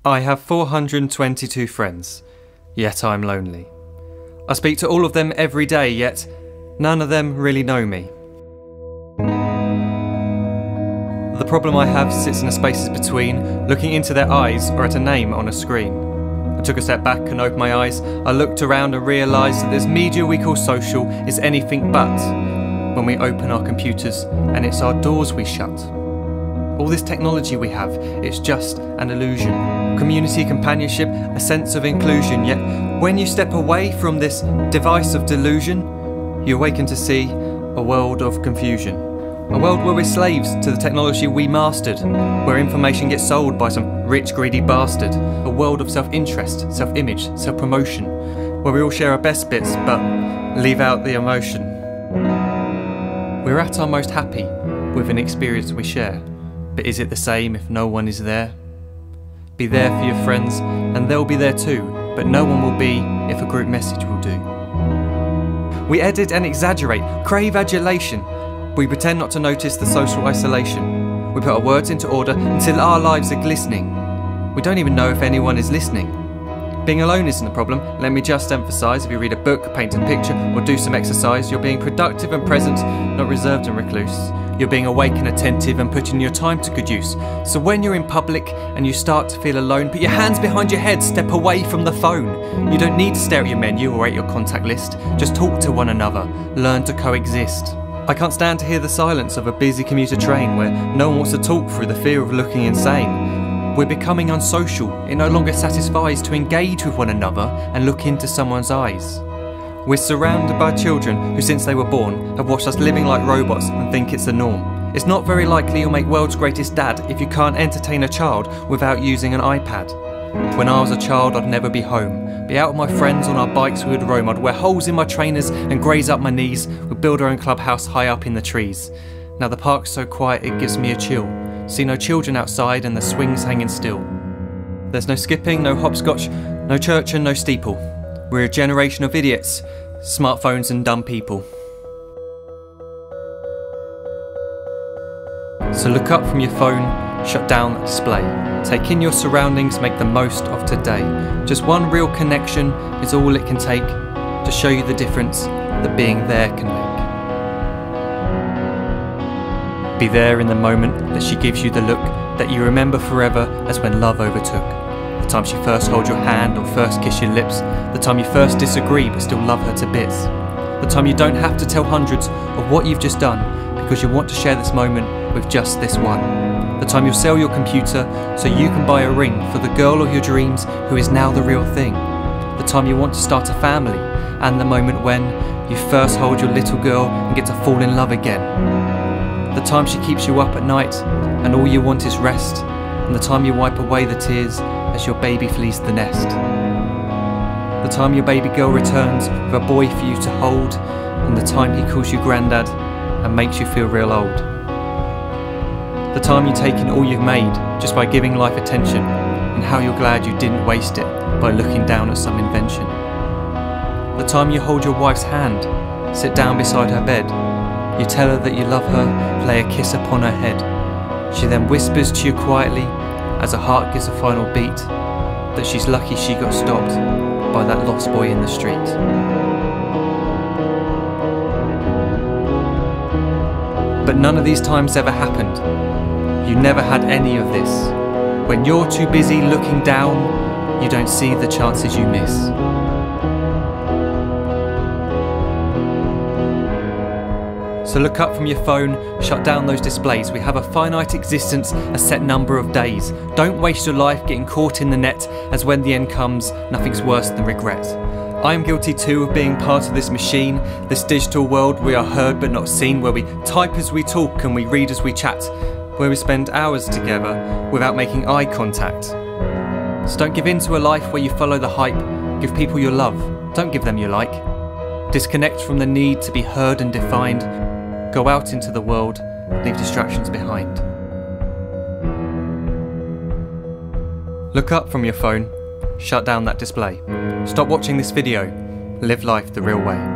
I have 422 friends, yet I'm lonely. I speak to all of them every day, yet none of them really know me. The problem I have sits in the spaces between looking into their eyes or at a name on a screen. I took a step back and opened my eyes. I looked around and realised that this media we call social is anything but when we open our computers and it's our doors we shut. All this technology we have, it's just an illusion. Community, companionship, a sense of inclusion. Yet when you step away from this device of delusion, you awaken to see a world of confusion. A world where we're slaves to the technology we mastered, where information gets sold by some rich, greedy bastard. A world of self-interest, self-image, self-promotion, where we all share our best bits but leave out the emotion. We're at our most happy with an experience we share. But is it the same if no one is there? Be there for your friends and they'll be there too, but no one will be if a group message will do. We edit and exaggerate, crave adulation. We pretend not to notice the social isolation. We put our words into order until our lives are glistening. We don't even know if anyone is listening. Being alone isn't the problem. Let me just emphasise, if you read a book, paint a picture or do some exercise, you're being productive and present, not reserved and recluse. You're being awake and attentive and putting your time to good use. So when you're in public and you start to feel alone, put your hands behind your head, step away from the phone. You don't need to stare at your menu or at your contact list. Just talk to one another, learn to coexist. I can't stand to hear the silence of a busy commuter train where no one wants to talk through the fear of looking insane. We're becoming unsocial. It no longer satisfies to engage with one another and look into someone's eyes. We're surrounded by children who, since they were born, have watched us living like robots and think it's the norm. It's not very likely you'll make world's greatest dad if you can't entertain a child without using an iPad. When I was a child, I'd never be home. Be out with my friends on our bikes we would roam. I'd wear holes in my trainers and graze up my knees. We'd build our own clubhouse high up in the trees. Now the park's so quiet it gives me a chill. See no children outside and the swings hanging still. There's no skipping, no hopscotch, no church and no steeple. We're a generation of idiots, smartphones and dumb people. So look up from your phone, shut down the display. Take in your surroundings, make the most of today. Just one real connection is all it can take to show you the difference that being there can make. Be there in the moment that she gives you the look that you remember forever as when love overtook. The time she first holds your hand or first kiss your lips. The time you first disagree but still love her to bits. The time you don't have to tell hundreds of what you've just done because you want to share this moment with just this one. The time you'll sell your computer so you can buy a ring for the girl of your dreams who is now the real thing. The time you want to start a family, and the moment when you first hold your little girl and get to fall in love again. The time she keeps you up at night and all you want is rest, and the time you wipe away the tears as your baby flees the nest. The time your baby girl returns with a boy for you to hold, and the time he calls you granddad and makes you feel real old. The time you take in all you've made just by giving life attention, and how you're glad you didn't waste it by looking down at some invention. The time you hold your wife's hand, sit down beside her bed, you tell her that you love her, lay a kiss upon her head. She then whispers to you quietly, as her heart gives a final beat, that she's lucky she got stopped by that lost boy in the street. But none of these times ever happened. You never had any of this. When you're too busy looking down, you don't see the chances you miss. So look up from your phone, shut down those displays. We have a finite existence, a set number of days. Don't waste your life getting caught in the net, as when the end comes, nothing's worse than regret. I am guilty too of being part of this machine, this digital world we are heard but not seen, where we type as we talk and we read as we chat, where we spend hours together without making eye contact. So don't give in to a life where you follow the hype. Give people your love, don't give them your like. Disconnect from the need to be heard and defined. Go out into the world, leave distractions behind. Look up from your phone, shut down that display. Stop watching this video, live life the real way.